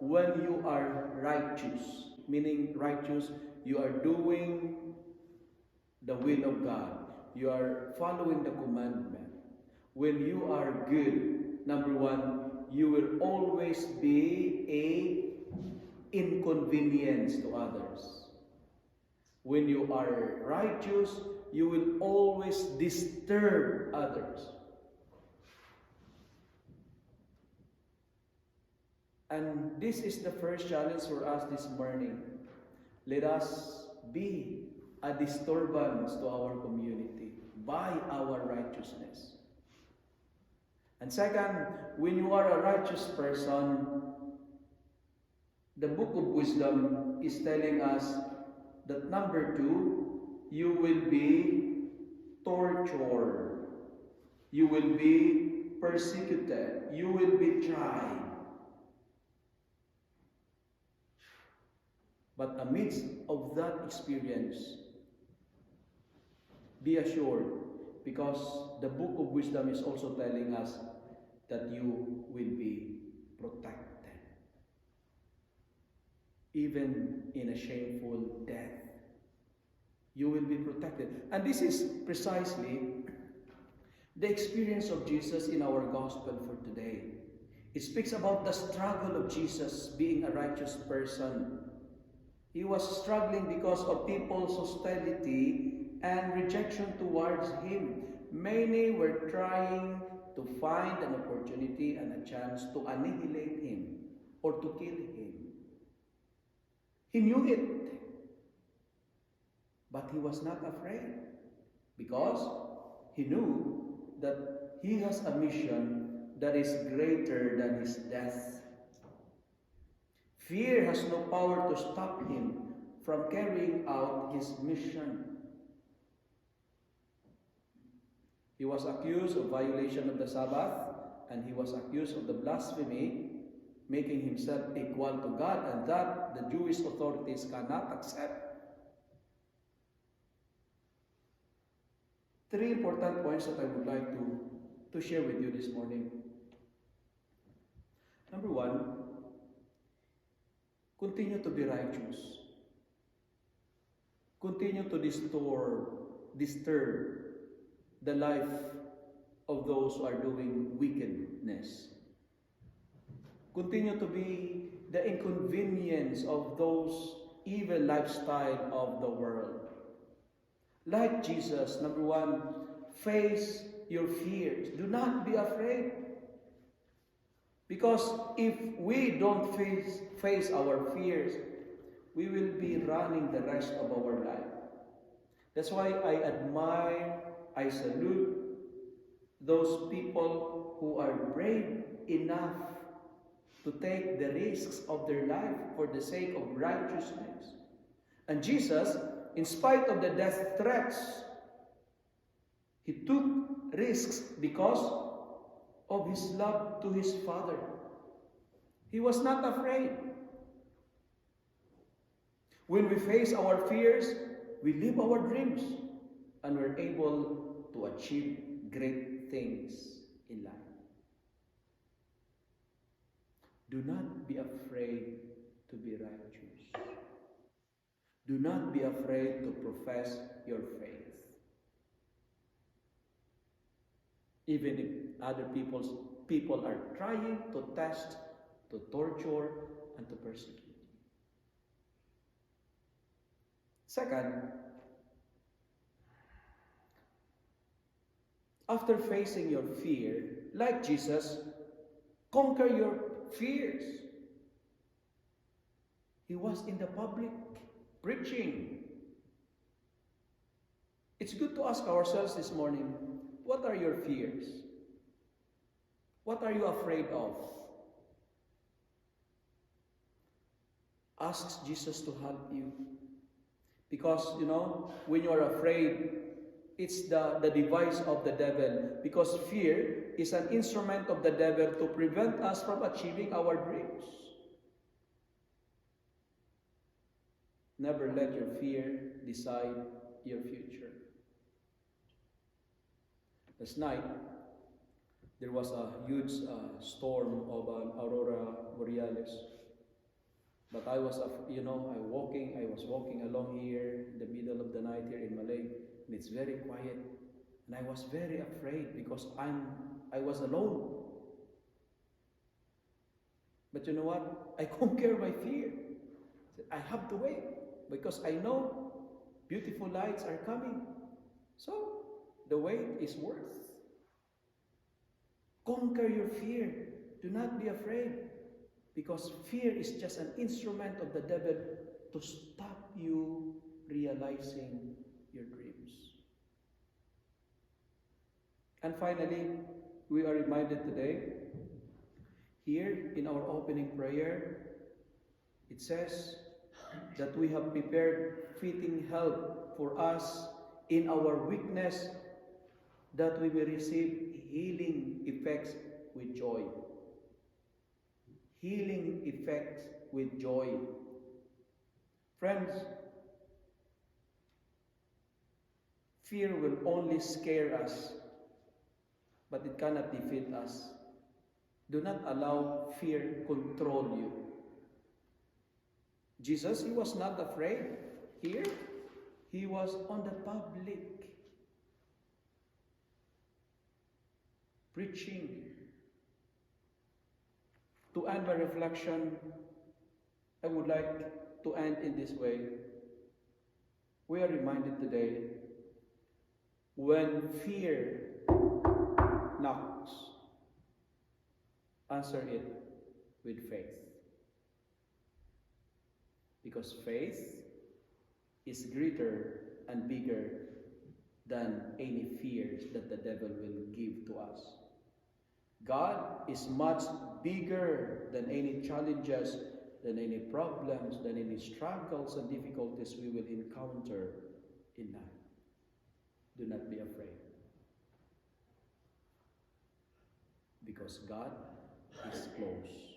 when you are righteous, meaning righteous, you are doing the will of God. You are following the commandment. When you are good, number one, you will always be a inconvenience to others. When you are righteous, you will always disturb others. And this is the first challenge for us this morning. Let us be a disturbance to our community by our righteousness. And second, when you are a righteous person, the book of wisdom is telling us that number two, you will be tortured. You will be persecuted. You will be tried. But amidst of that experience, be assured, because the book of wisdom is also telling us that you will be protected. Even in a shameful death, you will be protected. And this is precisely the experience of Jesus in our gospel for today. It speaks about the struggle of Jesus being a righteous person. He was struggling because of people's hostility and rejection towards him. Many were trying to find an opportunity and a chance to annihilate him or to kill him. He knew it, but he was not afraid because he knew that he has a mission that is greater than his death. Fear has no power to stop him from carrying out his mission. He was accused of violation of the Sabbath, and he was accused of the blasphemy, making himself equal to God, and that the Jewish authorities cannot accept. Three important points that I would like to share with you this morning. Number one, continue to be righteous. Continue to disturb the life of those who are doing wickedness. Continue to be the inconvenience of those evil lifestyle of the world. Like Jesus, number one, face your fears. Do not be afraid. Because if we don't face our fears, we will be running the rest of our life. That's why I admire, I salute those people who are brave enough to take the risks of their life for the sake of righteousness. And Jesus, in spite of the death threats, he took risks because of his love to his Father. He was not afraid. When we face our fears, we live our dreams, and we're able to achieve great things in life. Do not be afraid to be righteous. Do not be afraid to profess your faith. Even if other people are trying to test, to torture, and to persecute. Second, after facing your fear, like Jesus, conquer your fears. He was in the public preaching. It's good to ask ourselves this morning, what are your fears? What are you afraid of? Ask Jesus to help you. Because, when you are afraid, it's the device of the devil. Because fear is an instrument of the devil to prevent us from achieving our dreams. Never let your fear decide your future. Last night, there was a huge storm of an aurora borealis. But I was walking along here in the middle of the night here in Malay, and it's very quiet. And I was very afraid because I was alone. But you know what? I conquer my fear. I have to wait because I know beautiful lights are coming. So the wait is worth. Conquer your fear. Do not be afraid. Because fear is just an instrument of the devil to stop you realizing your dreams. And finally, we are reminded today, here in our opening prayer, it says that we have prepared fitting help for us in our weakness, that we will receive healing effects with joy. Healing effects with joy. Friends, fear will only scare us, but it cannot defeat us. Do not allow fear control you. Jesus, he was not afraid. Here, he was on the public, preaching. To end my reflection, I would like to end in this way. We are reminded today, when fear knocks, answer it with faith. Because faith is greater and bigger than any fears that the devil will give to us. God is much bigger than any challenges, than any problems, than any struggles and difficulties we will encounter in life. Do not be afraid. Because God is close.